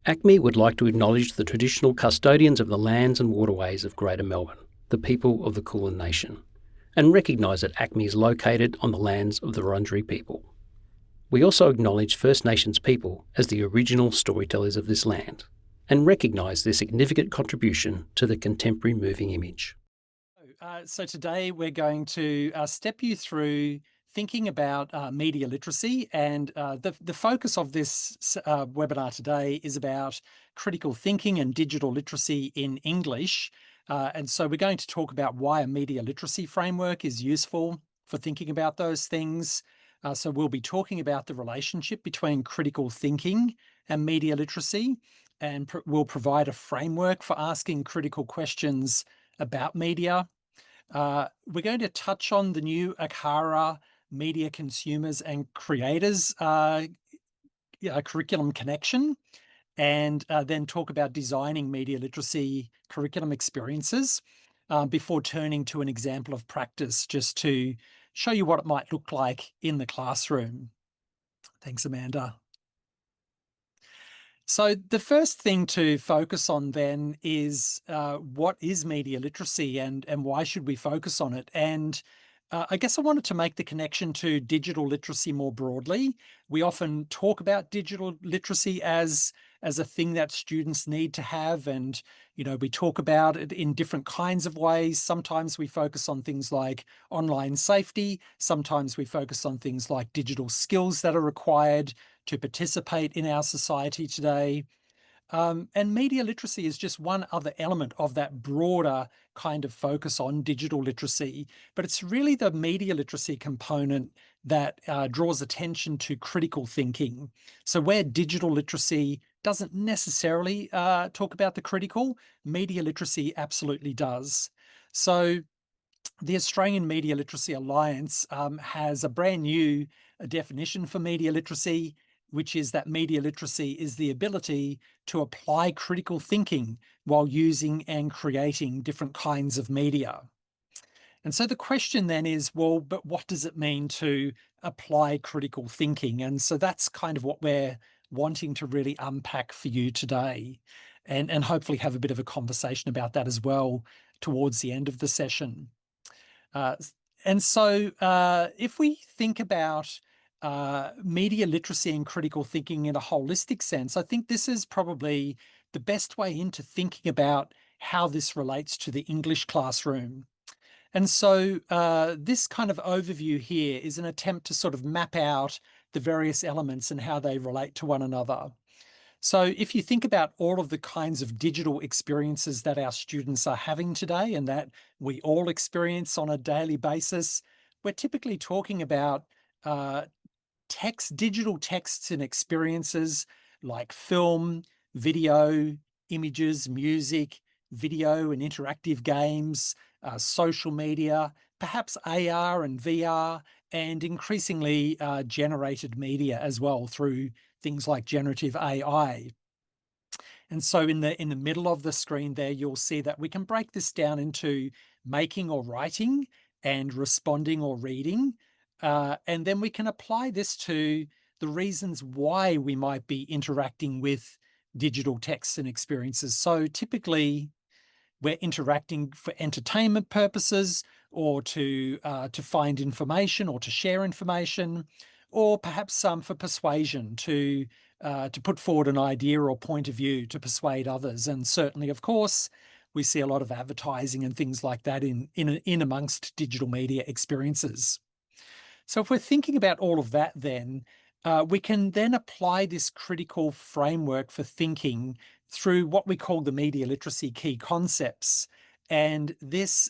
ACME would like to acknowledge the traditional custodians of the lands and waterways of Greater Melbourne, the people of the Kulin Nation, and recognise that ACME is located on the lands of the Wurundjeri people. We also acknowledge First Nations people as the original storytellers of this land, and recognise their significant contribution to the contemporary moving image. So today we're going to step you through thinking about media literacy, and the focus of this webinar today is about critical thinking and digital literacy in English. And so we're going to talk about why a media literacy framework is useful for thinking about those things. So we'll be talking about the relationship between critical thinking and media literacy, and we'll provide a framework for asking critical questions about media. We're going to touch on the new ACARA Media Consumers and Creators curriculum connection, and then talk about designing media literacy curriculum experiences before turning to an example of practice just to show you what it might look like in the classroom. Thanks, Amanda. So the first thing to focus on then is what is media literacy and why should we focus on it? And I guess I wanted to make the connection to digital literacy more broadly. We often talk about digital literacy as a thing that students need to have, and we talk about it in different kinds of ways. Sometimes we focus on things like online safety. Sometimes we focus on things like digital skills that are required to participate in our society today. And media literacy is just one other element of that broader kind of focus on digital literacy. But it's really the media literacy component that draws attention to critical thinking. So where digital literacy doesn't necessarily talk about the critical, media literacy absolutely does. So the Australian Media Literacy Alliance has a brand new definition for media literacy, which is that media literacy is the ability to apply critical thinking while using and creating different kinds of media. And so the question then is, well, but what does it mean to apply critical thinking? And so that's kind of what we're wanting to really unpack for you today, and hopefully have a bit of a conversation about that as well towards the end of the session. And so if we think about media literacy and critical thinking in a holistic sense, I think this is probably the best way into thinking about how this relates to the English classroom. And so this kind of overview here is an attempt to sort of map out the various elements and how they relate to one another. So if you think about all of the kinds of digital experiences that our students are having today and that we all experience on a daily basis, we're typically talking about digital texts and experiences like film, video, images, music, video and interactive games, social media, perhaps AR and VR, and increasingly generated media as well through things like generative AI. And so in the middle of the screen there, you'll see that we can break this down into making or writing and responding or reading. And then we can apply this to the reasons why we might be interacting with digital texts and experiences. So typically, we're interacting for entertainment purposes, or to find information, or to share information, or perhaps for persuasion, to put forward an idea or point of view to persuade others. And certainly, of course, we see a lot of advertising and things like that in amongst digital media experiences. So if we're thinking about all of that, then we can then apply this critical framework for thinking through what we call the media literacy key concepts. And this,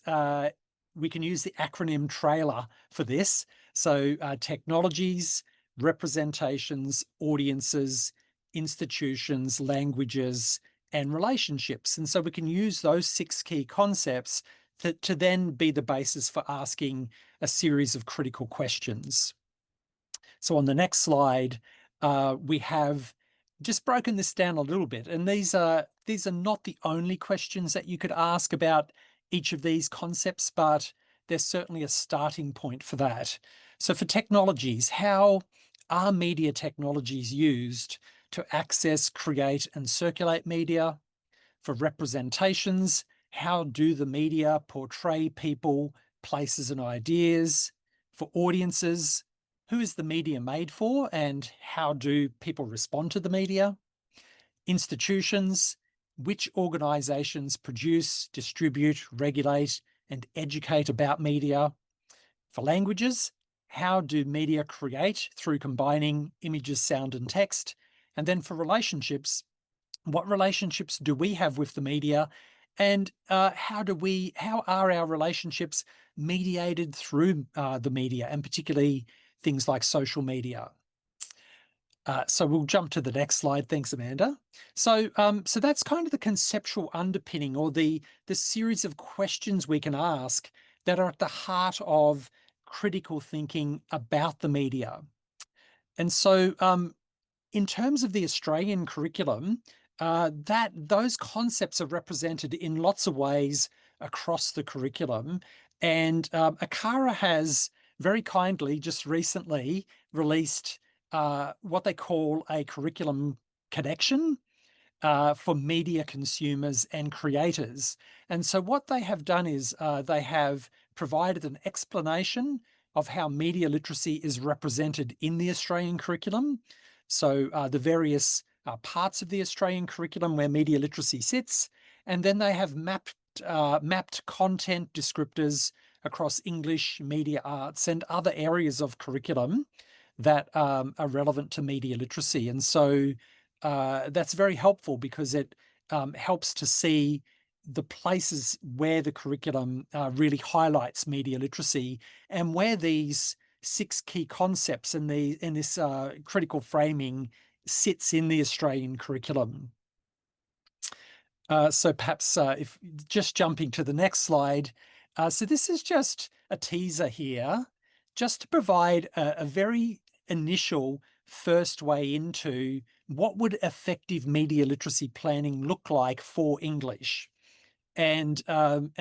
we can use the acronym TRAILER for this. So technologies, representations, audiences, institutions, languages, and relationships. And so we can use those 6 key concepts to then be the basis for asking a series of critical questions. So on the next slide, we have just broken this down a little bit. And these are not the only questions that you could ask about each of these concepts, but there's certainly a starting point for that. So for technologies, how are media technologies used to access, create, and circulate media. For representations, how do the media portray people, places, and ideas? For audiences, who is the media made for and how do people respond to the media? Institutions, which organisations produce, distribute, regulate, and educate about media? For languages, how do media create through combining images, sound, and text? And then for relationships, what relationships do we have with the media, and how are our relationships mediated through the media, and particularly things like social media? So we'll jump to the next slide. Thanks, Amanda. So that's kind of the conceptual underpinning, or the series of questions we can ask that are at the heart of critical thinking about the media. And so, in terms of the Australian curriculum, that those concepts are represented in lots of ways across the curriculum. And ACARA has very kindly just recently released what they call a curriculum connection for media consumers and creators. And so what they have done is they have provided an explanation of how media literacy is represented in the Australian curriculum. So the various parts of the Australian curriculum where media literacy sits, and then they have mapped content descriptors across English, media arts, and other areas of curriculum that are relevant to media literacy. And so that's very helpful because it helps to see the places where the curriculum really highlights media literacy, and where these 6 key concepts in this critical framing sits in the Australian curriculum. So perhaps if just jumping to the next slide. So this is just a teaser here, just to provide a very initial first way into what would effective media literacy planning look like for English. And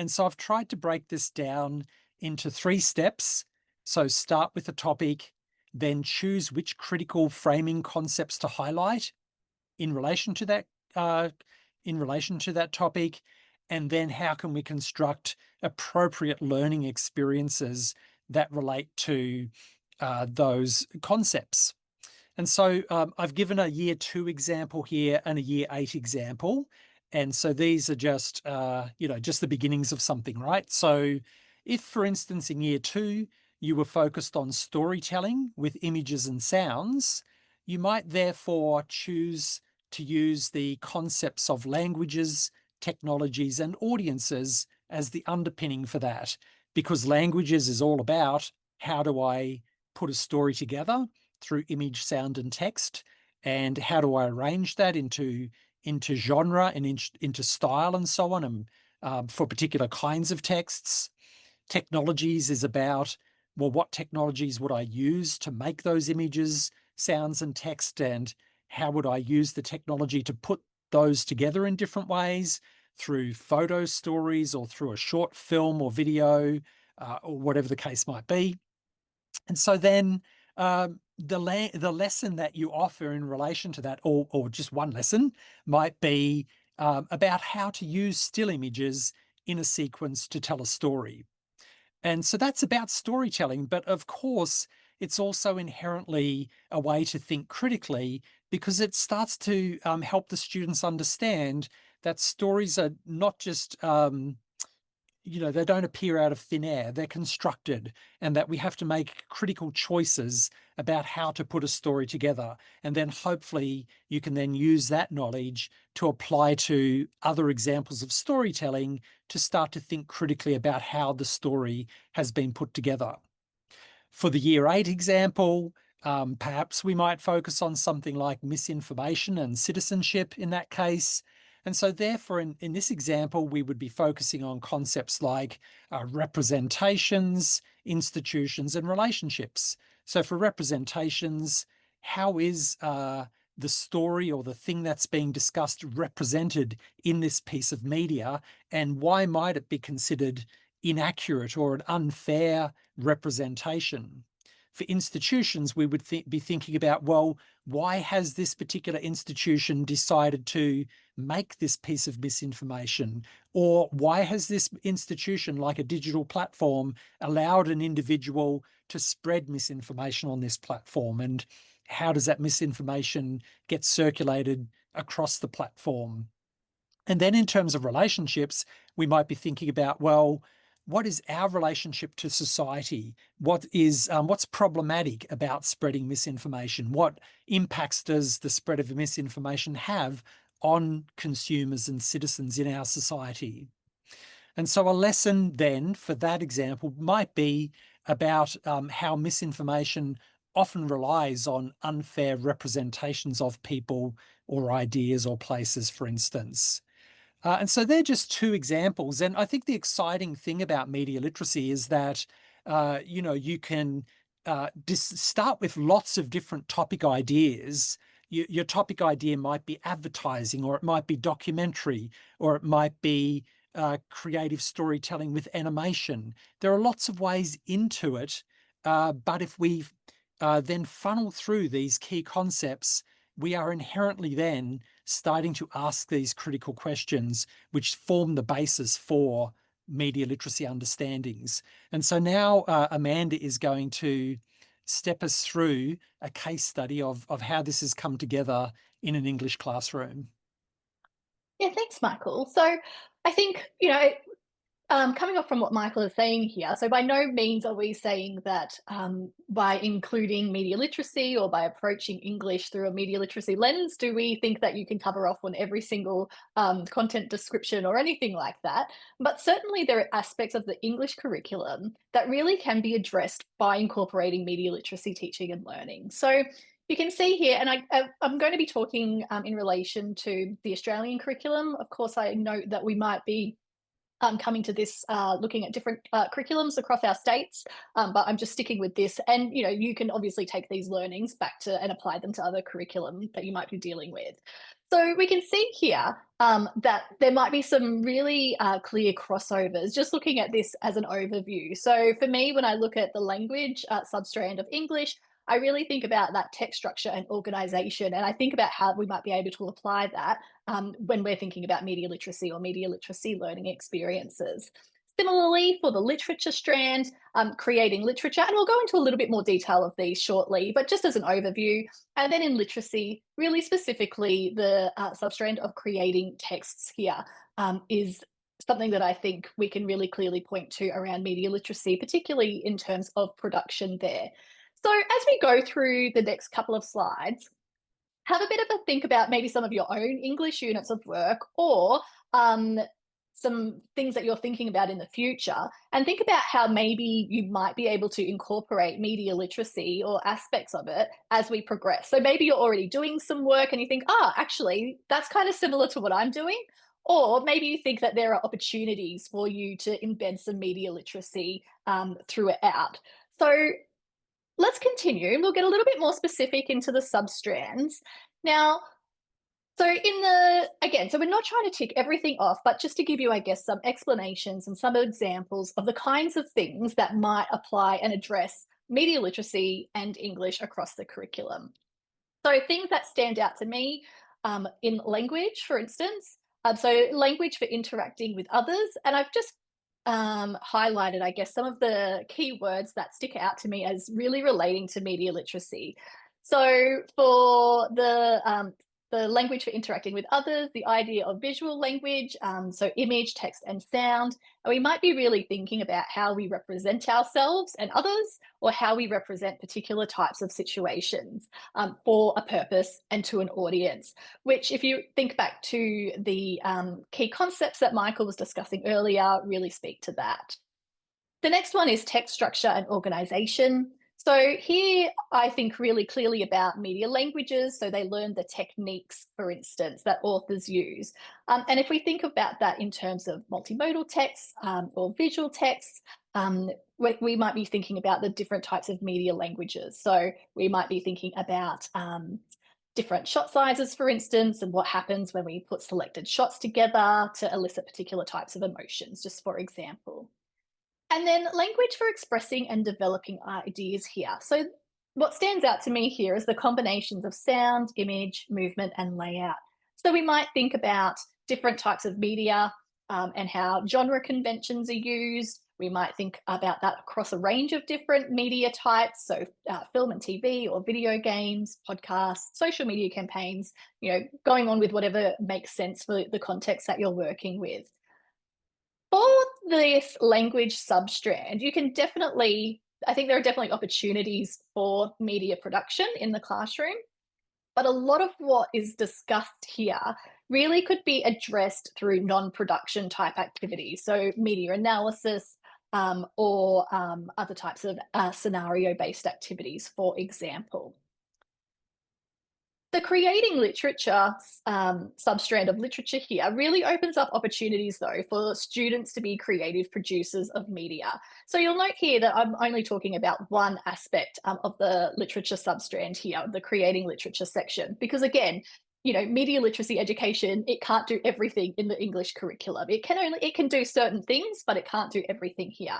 so I've tried to break this down into 3 steps. So start with the topic, then choose which critical framing concepts to highlight in relation to that topic, and then how can we construct appropriate learning experiences that relate to those concepts. And so I've given a year 2 example here and a year 8 example. And so these are just, just the beginnings of something, right? So if, for instance, in year 2, you were focused on storytelling with images and sounds, you might therefore choose to use the concepts of languages, technologies, and audiences as the underpinning for that, because languages is all about how do I put a story together through image, sound, and text, and how do I arrange that into genre and into style and so on, and for particular kinds of texts. Technologies is about, well, what technologies would I use to make those images, sounds, and text, and how would I use the technology to put those together in different ways through photo stories or through a short film or video, or whatever the case might be. And so then the lesson that you offer in relation to that, or just one lesson, might be about how to use still images in a sequence to tell a story. And so that's about storytelling, but of course, it's also inherently a way to think critically, because it starts to help the students understand that stories are not just they don't appear out of thin air, they're constructed, and that we have to make critical choices about how to put a story together. And then hopefully you can then use that knowledge to apply to other examples of storytelling to start to think critically about how the story has been put together. For the year 8 example, perhaps we might focus on something like misinformation and citizenship in that case. And so therefore, in this example, we would be focusing on concepts like representations, institutions, and relationships. So for representations, how is the story or the thing that's being discussed represented in this piece of media, and why might it be considered inaccurate or an unfair representation? for institutions, we would be thinking about, well, why has this particular institution decided to make this piece of misinformation? Or why has this institution, like a digital platform, allowed an individual to spread misinformation on this platform? And how does that misinformation get circulated across the platform? And then in terms of relationships, we might be thinking about, well, what is our relationship to society? What's problematic about spreading misinformation? What impacts does the spread of misinformation have on consumers and citizens in our society? And so a lesson then for that example might be about how misinformation often relies on unfair representations of people or ideas or places, for instance. And so they're just two examples. And I think the exciting thing about media literacy is that, you can start with lots of different topic ideas. Your topic idea might be advertising, or it might be documentary, or it might be creative storytelling with animation. There are lots of ways into it. But if we then funnel through these key concepts, we are inherently then starting to ask these critical questions, which form the basis for media literacy understandings. And so now Amanda is going to step us through a case study of how this has come together in an English classroom. Yeah, thanks, Michael. So I think, coming off from what Michael is saying here, so by no means are we saying that by including media literacy or by approaching English through a media literacy lens, do we think that you can cover off on every single content description or anything like that. But certainly there are aspects of the English curriculum that really can be addressed by incorporating media literacy teaching and learning. So you can see here, and I'm going to be talking in relation to the Australian curriculum. Of course, I note that we might be coming to this looking at different curriculums across our states, but I'm just sticking with this. And you can obviously take these learnings back to and apply them to other curriculum that you might be dealing with. So we can see here that there might be some really clear crossovers, just looking at this as an overview. So for me, when I look at the language substrand of English, I really think about that text structure and organization, and I think about how we might be able to apply that when we're thinking about media literacy or media literacy learning experiences. Similarly, for the literature strand, creating literature, and we'll go into a little bit more detail of these shortly, but just as an overview. And then in literacy, really specifically, the substrand of creating texts here is something that I think we can really clearly point to around media literacy, particularly in terms of production there. So as we go through the next couple of slides, have a bit of a think about maybe some of your own English units of work, or some things that you're thinking about in the future, and think about how maybe you might be able to incorporate media literacy or aspects of it as we progress. So maybe you're already doing some work and you think, actually, that's kind of similar to what I'm doing. Or maybe you think that there are opportunities for you to embed some media literacy throughout. So let's continue. We'll get a little bit more specific into the substrands. Now, so so we're not trying to tick everything off, but just to give you, I guess, some explanations and some examples of the kinds of things that might apply and address media literacy and English across the curriculum. So things that stand out to me in language, for instance, so language for interacting with others, and I've just highlighted, I guess, some of the key words that stick out to me as really relating to media literacy. So for the language for interacting with others, the idea of visual language, so image, text, and sound. And we might be really thinking about how we represent ourselves and others, or how we represent particular types of situations for a purpose and to an audience, which, if you think back to the key concepts that Michael was discussing earlier, really speak to that. The next one is text structure and organization. So here I think really clearly about media languages. So they learn the techniques, for instance, that authors use. And if we think about that in terms of multimodal texts or visual texts, we might be thinking about the different types of media languages. So we might be thinking about different shot sizes, for instance, and what happens when we put selected shots together to elicit particular types of emotions, just for example. And then language for expressing and developing ideas here. So what stands out to me here is the combinations of sound, image, movement, and layout. So we might think about different types of media and how genre conventions are used. We might think about that across a range of different media types, so film and TV or video games, podcasts, social media campaigns, going on with whatever makes sense for the context that you're working with. For this language substrand, I think there are definitely opportunities for media production in the classroom, but a lot of what is discussed here really could be addressed through non-production type activities. So media analysis or other types of scenario-based activities, for example. The creating literature substrand of literature here really opens up opportunities, though, for students to be creative producers of media. So you'll note here that I'm only talking about one aspect of the literature substrand here, the creating literature section, because again, media literacy education, it can't do everything in the English curriculum. It can do certain things, but it can't do everything here.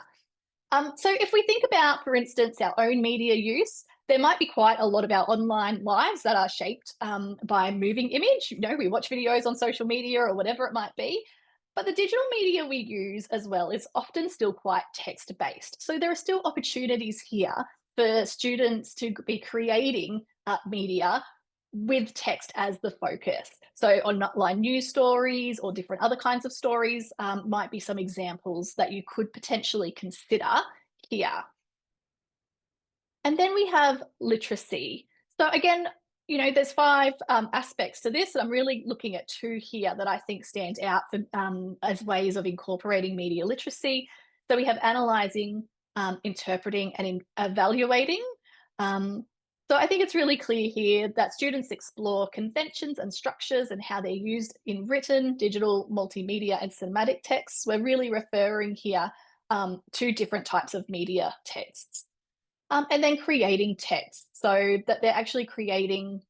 So if we think about, for instance, our own media use, there might be quite a lot of our online lives that are shaped by moving image. We watch videos on social media or whatever it might be. But the digital media we use as well is often still quite text-based. So there are still opportunities here for students to be creating media with text as the focus. So online news stories or different other kinds of stories might be some examples that you could potentially consider here. And then we have literacy. So again, there's 5 aspects to this, and I'm really looking at 2 here that I think stand out for, as ways of incorporating media literacy. So we have analysing, interpreting, and evaluating. So I think it's really clear here that students explore conventions and structures and how they're used in written, digital, multimedia, and cinematic texts. We're really referring here to different types of media texts. And then creating text, so that they're actually creating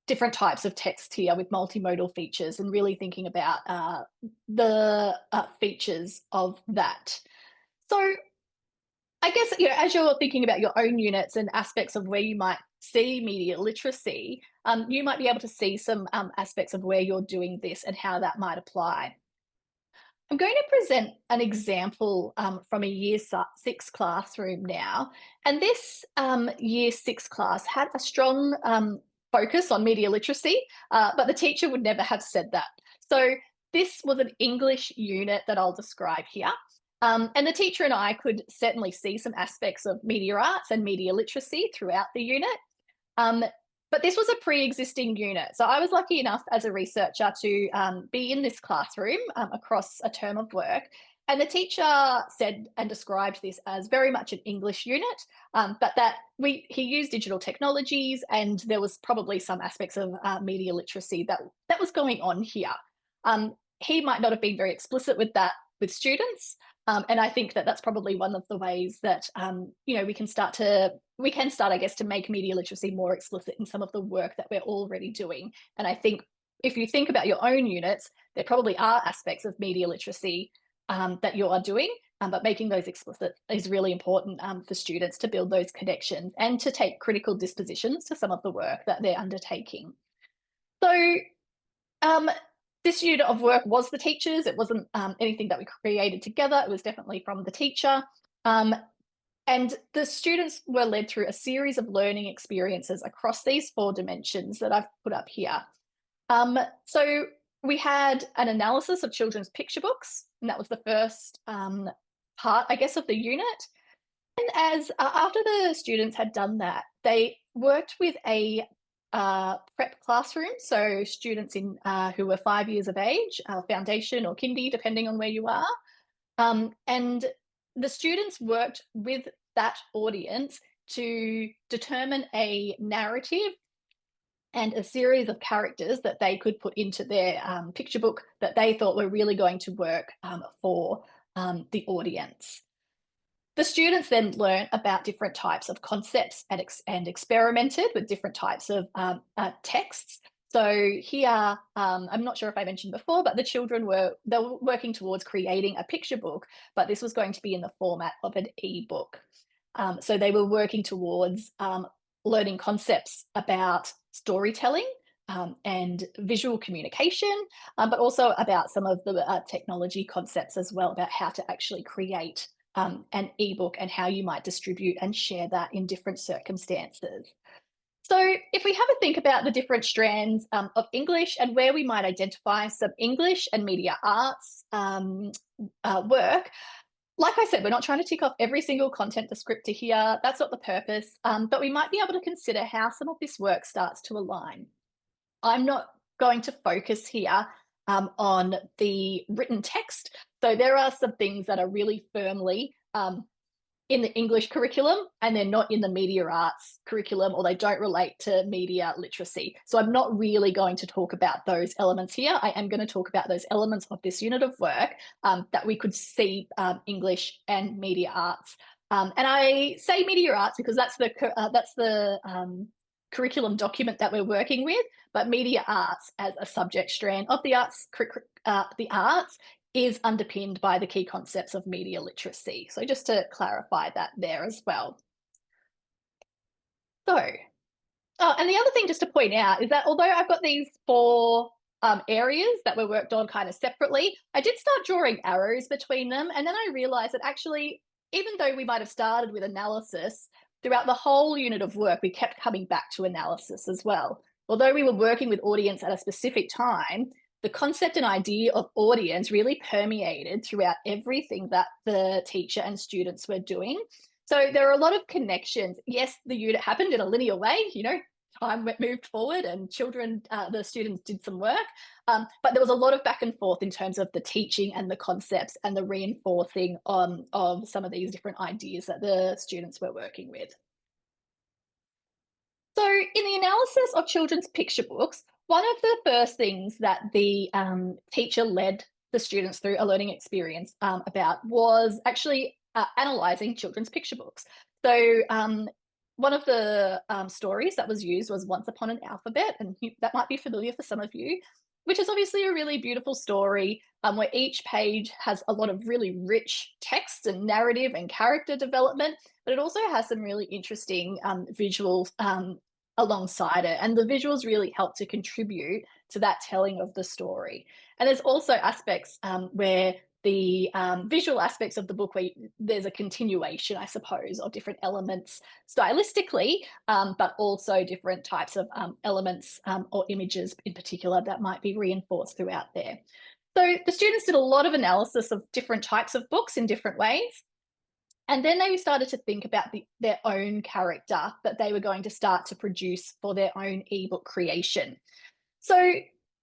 different types of text here with multimodal features and really thinking about the features of that. So I guess, as you're thinking about your own units and aspects of where you might see media literacy, you might be able to see some aspects of where you're doing this and how that might apply. I'm going to present an example from a Year 6 classroom now. And this Year 6 class had a strong focus on media literacy, but the teacher would never have said that. So this was an English unit that I'll describe here. And the teacher and I could certainly see some aspects of media arts and media literacy throughout the unit. But this was a pre-existing unit. So I was lucky enough as a researcher to be in this classroom across a term of work. And the teacher said and described this as very much an English unit, but that he used digital technologies, and there was probably some aspects of media literacy that was going on here. He might not have been very explicit with that with students, and I think that that's probably one of the ways that we can start, I guess, to make media literacy more explicit in some of the work that we're already doing. And I think if you think about your own units, there probably are aspects of media literacy that you are doing, but making those explicit is really important for students to build those connections and to take critical dispositions to some of the work that they're undertaking. So this unit of work was the teacher's. It wasn't anything that we created together. It was definitely from the teacher. And the students were led through a series of learning experiences across these 4 dimensions that I've put up here. So we had an analysis of children's picture books, and that was the first part, I guess, of the unit. And as after the students had done that, they worked with a prep classroom, so students who were 5 years of age, foundation or kindy, depending on where you are. And the students worked with that audience to determine a narrative and a series of characters that they could put into their picture book that they thought were really going to work for the audience. The students then learned about different types of concepts and experimented with different types of texts. So here, I'm not sure if I mentioned before, but the children were working towards creating a picture book, but this was going to be in the format of an e-book. So they were working towards learning concepts about storytelling and visual communication, but also about some of the technology concepts as well, about how to actually create an ebook and how you might distribute and share that in different circumstances. So if we have a think about the different strands of English and where we might identify some English and media arts work, like I said, we're not trying to tick off every single content descriptor here. That's not the purpose, but we might be able to consider how some of this work starts to align. I'm not going to focus here on the written text. So there are some things that are really firmly in the English curriculum and they're not in the media arts curriculum, or they don't relate to media literacy. So I'm not really going to talk about those elements here. I am going to talk about those elements of this unit of work that we could see English and media arts. And I say media arts because that's the curriculum document that we're working with, but media arts as a subject strand of the arts is underpinned by the key concepts of media literacy. So just to clarify that there as well. So, and the other thing just to point out is that although I've got these four areas that were worked on kind of separately, I did start drawing arrows between them. And then I realized that actually, even though we might have started with analysis, throughout the whole unit of work, we kept coming back to analysis as well. Although we were working with audience at a specific time, the concept and idea of audience really permeated throughout everything that the teacher and students were doing. So there are a lot of connections. Yes, the unit happened in a linear way, time moved forward and the students did some work. But there was a lot of back and forth in terms of the teaching and the concepts and the reinforcing of some of these different ideas that the students were working with. So in the analysis of children's picture books, one of the first things that the teacher led the students through a learning experience about was actually analysing children's picture books. So one of the stories that was used was Once Upon an Alphabet, and that might be familiar for some of you, which is obviously a really beautiful story where each page has a lot of really rich text and narrative and character development, but it also has some really interesting visuals alongside it. And the visuals really help to contribute to that telling of the story. And there's also aspects where the visual aspects of the book where there's a continuation, I suppose, of different elements stylistically, but also different types of elements or images in particular that might be reinforced throughout there. So the students did a lot of analysis of different types of books in different ways. And then they started to think about their own character that they were going to start to produce for their own ebook creation. So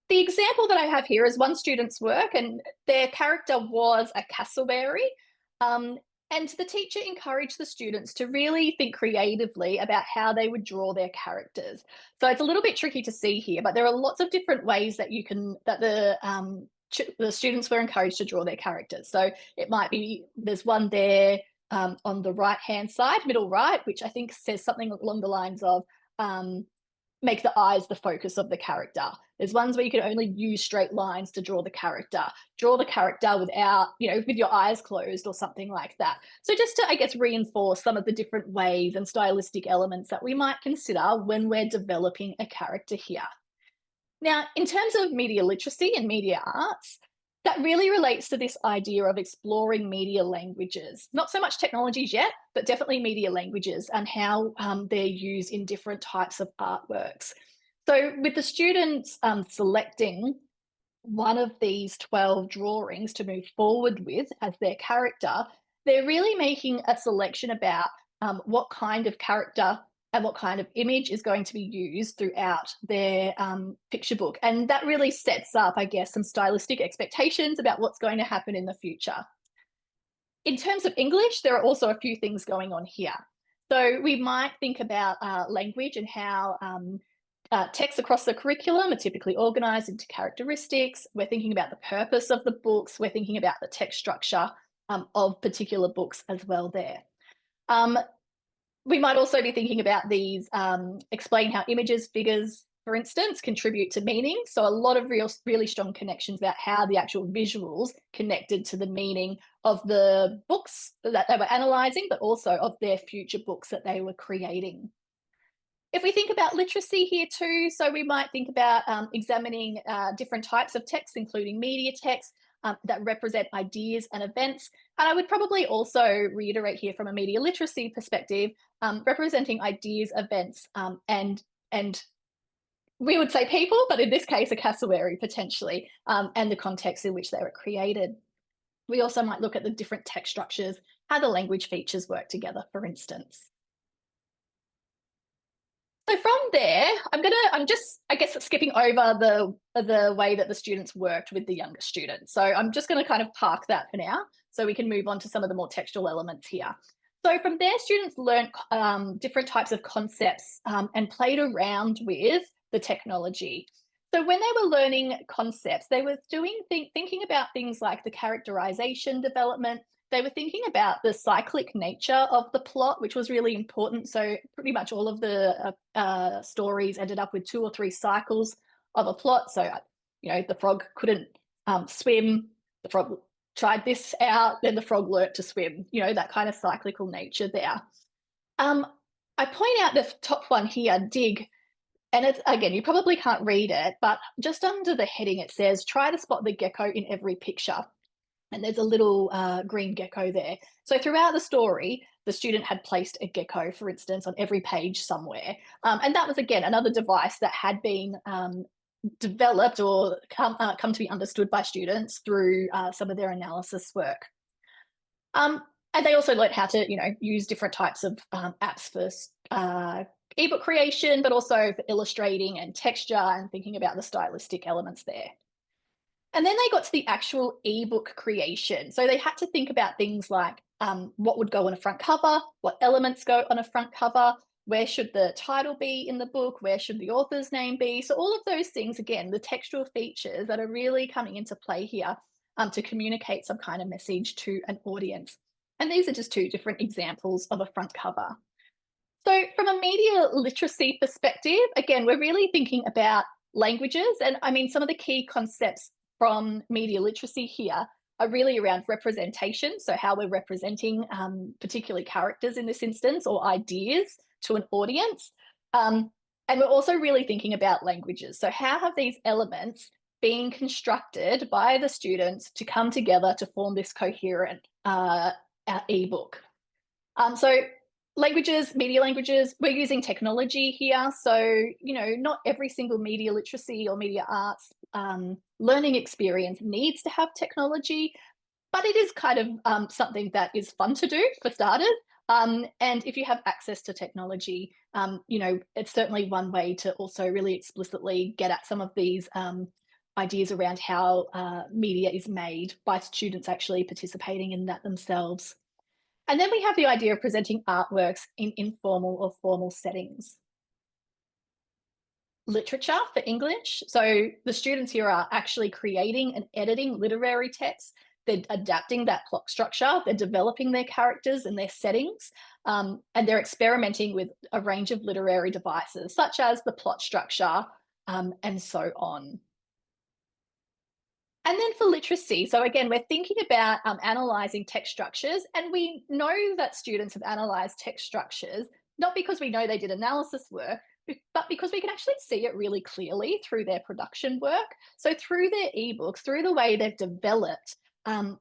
the example that I have here is one student's work, and their character was a cassowary. And the teacher encouraged the students to really think creatively about how they would draw their characters. So it's a little bit tricky to see here, but there are lots of different ways that the students were encouraged to draw their characters. So it might be, there's one there on the right-hand side, middle right, which I think says something along the lines of make the eyes the focus of the character. There's ones where you can only use straight lines to draw the character. Draw the character without, with your eyes closed or something like that. So just to, I guess, reinforce some of the different ways and stylistic elements that we might consider when we're developing a character here. Now, in terms of media literacy and media arts, that really relates to this idea of exploring media languages. Not so much technologies yet, but definitely media languages and how they're used in different types of artworks. So with the students selecting one of these 12 drawings to move forward with as their character, they're really making a selection about what kind of character and what kind of image is going to be used throughout their picture book. And that really sets up, I guess, some stylistic expectations about what's going to happen in the future. In terms of English, there are also a few things going on here. So we might think about language and how texts across the curriculum are typically organised into characteristics. We're thinking about the purpose of the books. We're thinking about the text structure of particular books as well there. We might also be thinking about these, explain how images, figures, for instance, contribute to meaning. So a lot of really strong connections about how the actual visuals connected to the meaning of the books that they were analysing, but also of their future books that they were creating. If we think about literacy here too, so we might think about examining different types of texts, including media texts that represent ideas and events. And I would probably also reiterate here from a media literacy perspective, representing ideas, events, and we would say people, but in this case, a cassowary potentially, and the context in which they were created. We also might look at the different text structures, how the language features work together, for instance. So from there, I'm just, I guess, skipping over the way that the students worked with the younger students. So I'm just going to kind of park that for now, so we can move on to some of the more textual elements here. So from there, students learned different types of concepts and played around with the technology. So when they were learning concepts, they were thinking about things like the characterization development. They were thinking about the cyclic nature of the plot, which was really important. So pretty much all of the stories ended up with 2 or 3 cycles of a plot. So, you know, the frog couldn't swim, the frog tried this out, then the frog learnt to swim, you know, that kind of cyclical nature there. I point out the top one here, dig, and it's, again, you probably can't read it, but just under the heading it says, try to spot the gecko in every picture. And there's a little green gecko there. So throughout the story, the student had placed a gecko, for instance, on every page somewhere. And that was, again, another device that had been developed or come to be understood by students through some of their analysis work. And they also learned how to, you know, use different types of apps for ebook creation, but also for illustrating and texture and thinking about the stylistic elements there. And then they got to the actual ebook creation. So they had to think about things like what would go on a front cover, what elements go on a front cover, where should the title be in the book, where should the author's name be. So all of those things, again, the textual features that are really coming into play here to communicate some kind of message to an audience. And these are just 2 different examples of a front cover. So from a media literacy perspective, again, we're really thinking about languages. And I mean, some of the key concepts from media literacy here are really around representation. So how we're representing particularly characters in this instance or ideas to an audience. And we're also really thinking about languages. So how have these elements been constructed by the students to come together to form this coherent ebook? So languages, media languages, we're using technology here. So, you know, not every single media literacy or media arts learning experience needs to have technology, but it is kind of something that is fun to do for starters. And if you have access to technology, you know, it's certainly one way to also really explicitly get at some of these ideas around how media is made by students actually participating in that themselves. And then we have the idea of presenting artworks in informal or formal settings. Literature for English. So the students here are actually creating and editing literary texts. They're adapting that plot structure. They're developing their characters and their settings. And they're experimenting with a range of literary devices, such as the plot structure and so on. And then for literacy, so again, we're thinking about analysing text structures, and we know that students have analysed text structures, not because we know they did analysis work, but because we can actually see it really clearly through their production work. So through their ebooks, through the way they've developed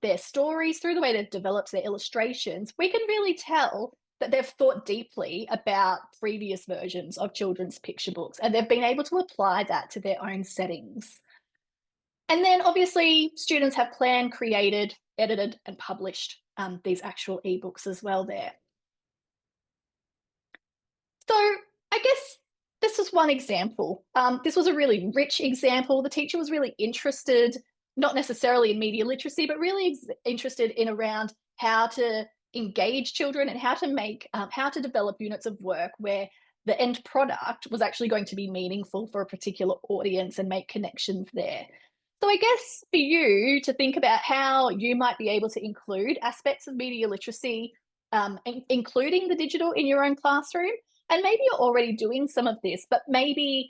their stories, through the way they've developed their illustrations, we can really tell that they've thought deeply about previous versions of children's picture books, and they've been able to apply that to their own settings. And then obviously students have planned, created, edited and published these actual ebooks as well there. So I guess this is one example. This was a really rich example. The teacher was really interested, not necessarily in media literacy, but really interested in around how to engage children and how to make, how to develop units of work where the end product was actually going to be meaningful for a particular audience and make connections there. So I guess for you to think about how you might be able to include aspects of media literacy, including the digital in your own classroom, and maybe you're already doing some of this, but maybe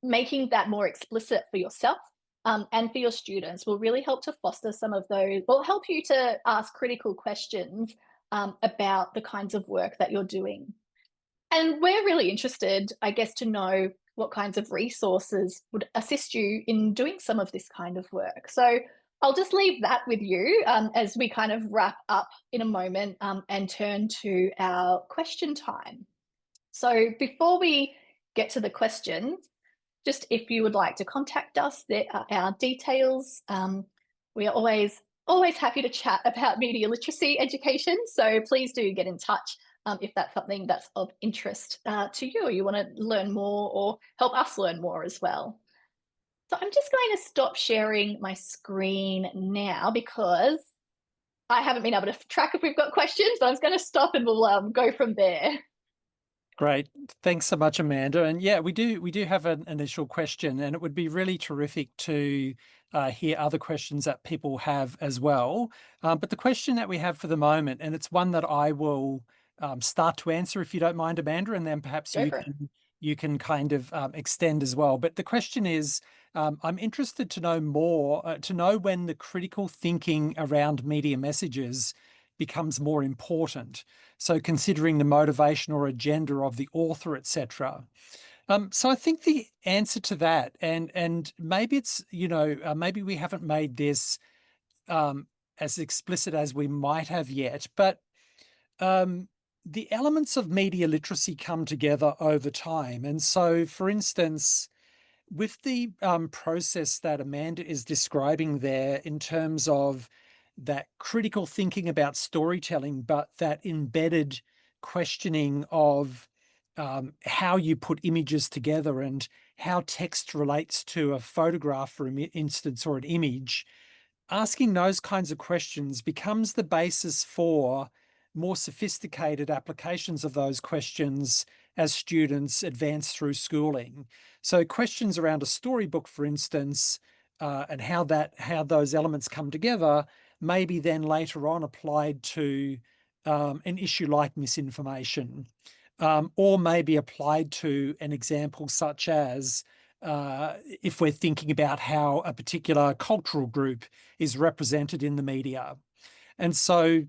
making that more explicit for yourself and for your students will really help to foster some of those, will help you to ask critical questions about the kinds of work that you're doing. And we're really interested, I guess, to know what kinds of resources would assist you in doing some of this kind of work. So I'll just leave that with you as we kind of wrap up in a moment and turn to our question time. So before we get to the questions, just if you would like to contact us, there are our details. We are always happy to chat about media literacy education. So please do get in touch if that's something that's of interest to you, or you want to learn more or help us learn more as well. So I'm just going to stop sharing my screen now because I haven't been able to track if we've got questions, but I'm just going to stop and we'll go from there. Great. Thanks so much, Amanda. And yeah, we do have an initial question, and it would be really terrific to hear other questions that people have as well. But the question that we have for the moment, and it's one that I will start to answer if you don't mind, Amanda, and then perhaps Go for it. you can kind of extend as well. But the question is, I'm interested to know more, to know when the critical thinking around media messages becomes more important. So considering the motivation or agenda of the author, etc. So I think the answer to that, and maybe it's, maybe we haven't made this as explicit as we might have yet, but the elements of media literacy come together over time. And so, for instance, with the process that Amanda is describing there in terms of that critical thinking about storytelling, but that embedded questioning of how you put images together and how text relates to a photograph, for instance, or an image, asking those kinds of questions becomes the basis for more sophisticated applications of those questions as students advance through schooling. So questions around a storybook, for instance, and how those elements come together may be then later on applied to an issue like misinformation, or may be applied to an example such as if we're thinking about how a particular cultural group is represented in the media. And so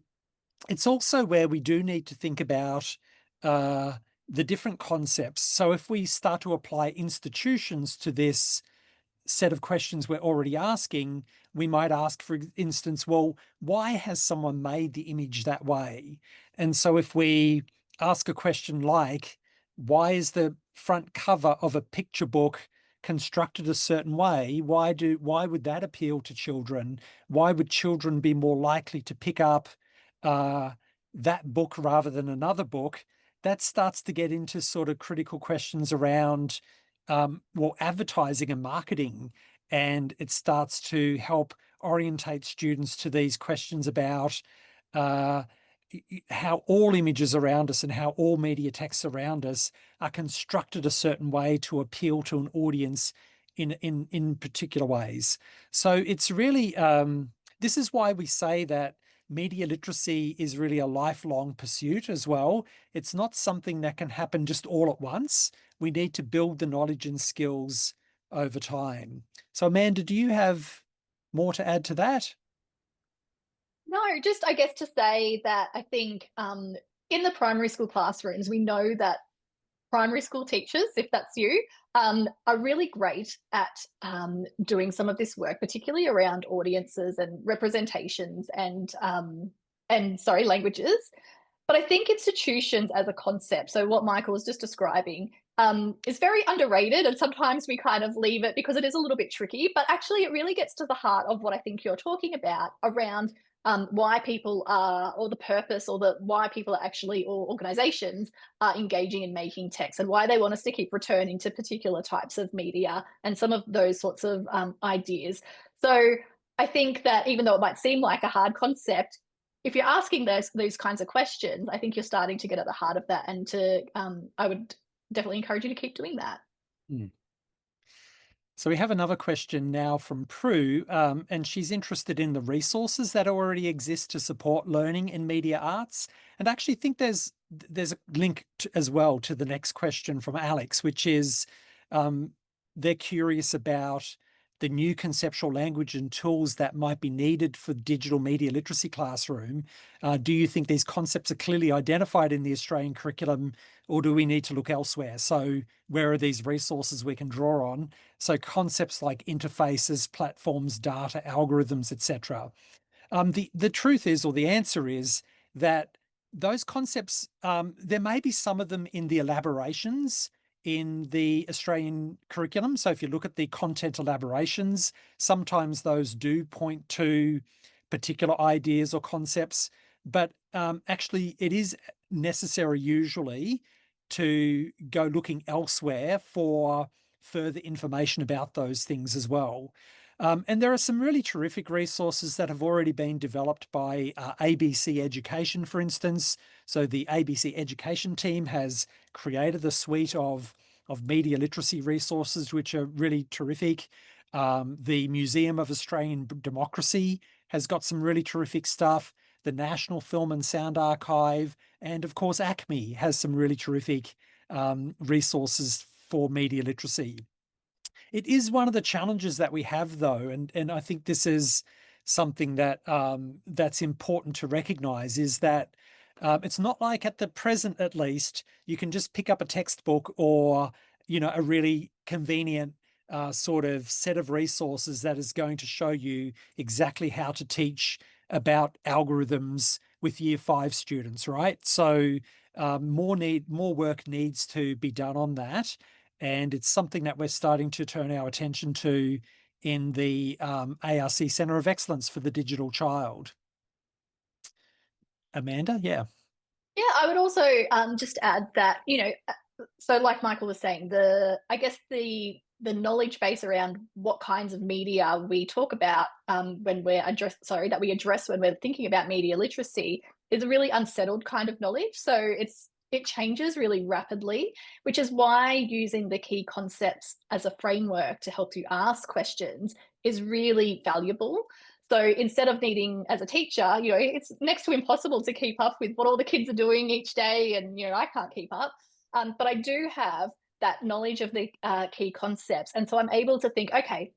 it's also where we do need to think about the different concepts. So if we start to apply institutions to this set of questions we're already asking, we might ask, for instance, well, why has someone made the image that way? And so if we ask a question like, why is the front cover of a picture book constructed a certain way? Why would that appeal to children? Why would children be more likely to pick up that book rather than another book? That starts to get into sort of critical questions around advertising and marketing, and it starts to help orientate students to these questions about how all images around us and how all media texts around us are constructed a certain way to appeal to an audience in particular ways. So it's really, this is why we say that media literacy is really a lifelong pursuit as well. It's not something that can happen just all at once. We need to build the knowledge and skills over time. So Amanda, do you have more to add to that? No, just I guess to say that I think in the primary school classrooms, we know that primary school teachers, if that's you, are really great at doing some of this work, particularly around audiences and representations and languages. But I think institutions as a concept, so what Michael was just describing, is very underrated. And sometimes we kind of leave it because it is a little bit tricky, but actually it really gets to the heart of what I think you're talking about around why people are, or the purpose, or the why people are actually, or organizations are engaging in making text, and why they want us to keep returning to particular types of media and some of those sorts of ideas. So I think that even though it might seem like a hard concept, if you're asking those kinds of questions, I think you're starting to get at the heart of that. And I would definitely encourage you to keep doing that. Mm. So we have another question now from Prue, and she's interested in the resources that already exist to support learning in media arts. And I actually think there's a link as well to the next question from Alex, which is they're curious about the new conceptual language and tools that might be needed for digital media literacy classroom. Do you think these concepts are clearly identified in the Australian curriculum, or do we need to look elsewhere? So where are these resources we can draw on? So concepts like interfaces, platforms, data, algorithms, etc. The truth is, or the answer is, that those concepts, there may be some of them in the elaborations in the Australian curriculum. So if you look at the content elaborations, sometimes those do point to particular ideas or concepts, but actually it is necessary usually to go looking elsewhere for further information about those things as well. And there are some really terrific resources that have already been developed by ABC Education, for instance. So the ABC Education team has created a suite of media literacy resources, which are really terrific. The Museum of Australian Democracy has got some really terrific stuff. The National Film and Sound Archive, and of course, ACME has some really terrific resources for media literacy. It is one of the challenges that we have, though, and I think this is something that that's important to recognise, is that it's not like, at the present at least, you can just pick up a textbook or a really convenient sort of set of resources that is going to show you exactly how to teach about algorithms with Year 5 students, right? So more work needs to be done on that. And it's something that we're starting to turn our attention to in the ARC Centre of Excellence for the Digital Child. Amanda, yeah. Yeah, I would also just add that, so like Michael was saying, I guess the knowledge base around what kinds of media we talk about when we're that we address when we're thinking about media literacy is a really unsettled kind of knowledge. So it changes really rapidly, which is why using the key concepts as a framework to help you ask questions is really valuable. So instead of needing, as a teacher, it's next to impossible to keep up with what all the kids are doing each day, and I can't keep up. But I do have that knowledge of the key concepts, and so I'm able to think, okay,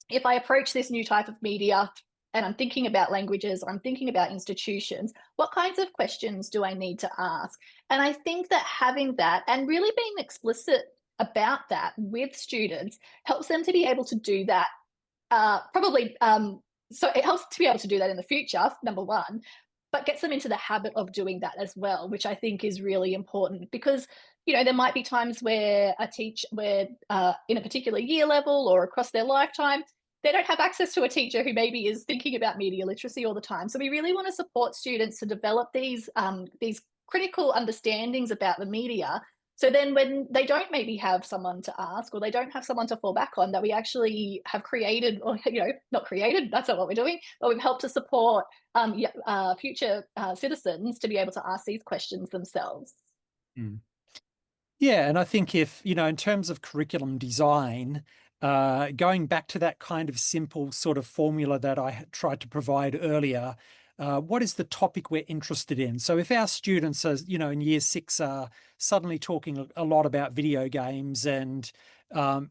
if I approach this new type of media and I'm thinking about languages or I'm thinking about institutions, what kinds of questions do I need to ask? And I think that having that and really being explicit about that with students helps them to be able to do that. So it helps to be able to do that in the future, number one, but gets them into the habit of doing that as well, which I think is really important, because there might be times where in a particular year level or across their lifetime, they don't have access to a teacher who maybe is thinking about media literacy all the time. So we really want to support students to develop these critical understandings about the media. So then when they don't maybe have someone to ask, or they don't have someone to fall back on, that we actually have created, or not created, that's not what we're doing, but we've helped to support future citizens to be able to ask these questions themselves. Mm. Yeah, and I think if, in terms of curriculum design, going back to that kind of simple sort of formula that I tried to provide earlier, what is the topic we're interested in? So if our students are, in Year 6 are suddenly talking a lot about video games, and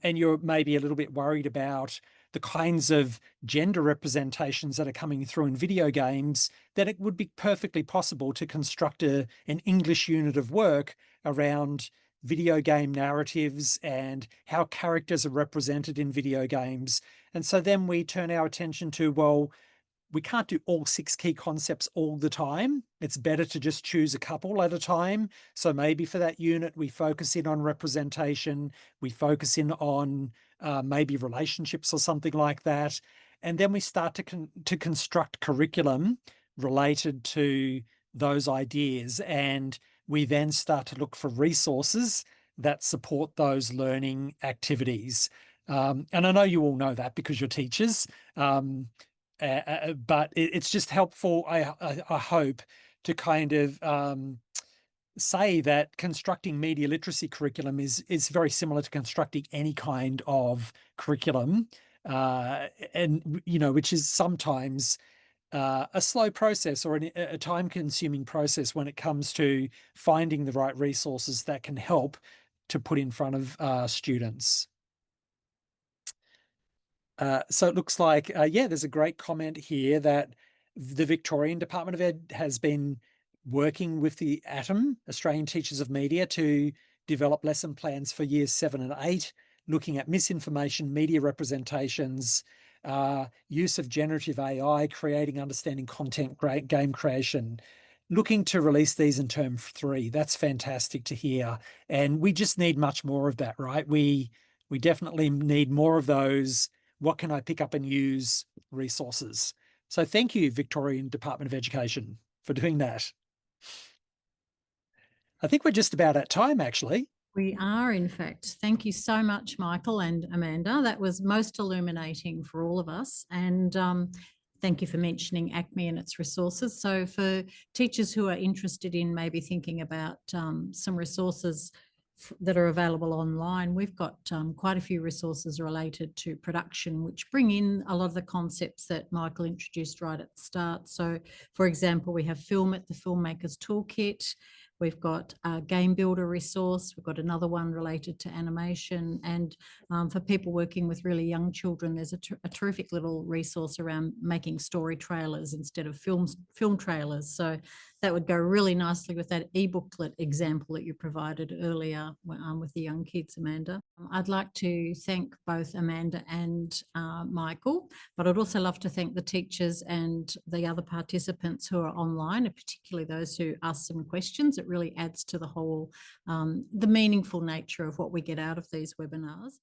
you're maybe a little bit worried about the kinds of gender representations that are coming through in video games, then it would be perfectly possible to construct an English unit of work around video game narratives and how characters are represented in video games. And so then we turn our attention to, well, we can't do all 6 key concepts all the time. It's better to just choose a couple at a time. So maybe for that unit, we focus in on representation, we focus in on maybe relationships or something like that. And then we start to construct curriculum related to those ideas. And we then start to look for resources that support those learning activities. And I know you all know that because you're teachers. But it's just helpful, I hope, to kind of say that constructing media literacy curriculum is very similar to constructing any kind of curriculum, and which is sometimes a slow process or a time-consuming process when it comes to finding the right resources that can help put in front of students. So it looks like, yeah, there's a great comment here that the Victorian Department of Ed has been working with the ATOM, Australian Teachers of Media, to develop lesson plans for years 7 and 8, looking at misinformation, media representations, use of generative AI, creating understanding content, game creation, looking to release these in term 3. That's fantastic to hear. And we just need much more of that, right? We definitely need more of those what can I pick up and use resources. So thank you, Victorian Department of Education, for doing that. I think we're just about at time, actually. We are, in fact. Thank you so much, Michael and Amanda. That was most illuminating for all of us. And thank you for mentioning ACME and its resources. So for teachers who are interested in maybe thinking about some resources that are available online, we've got quite a few resources related to production, which bring in a lot of the concepts that Michael introduced right at the start. So, for example, we have Film at the Filmmaker's Toolkit. We've got a Game Builder resource. We've got another one related to animation. And for people working with really young children, there's a terrific little resource around making story trailers instead of film trailers. So that would go really nicely with that e-booklet example that you provided earlier with the young kids, Amanda. I'd like to thank both Amanda and Michael, but I'd also love to thank the teachers and the other participants who are online, and particularly those who asked some questions. It really adds to the whole, the meaningful nature of what we get out of these webinars.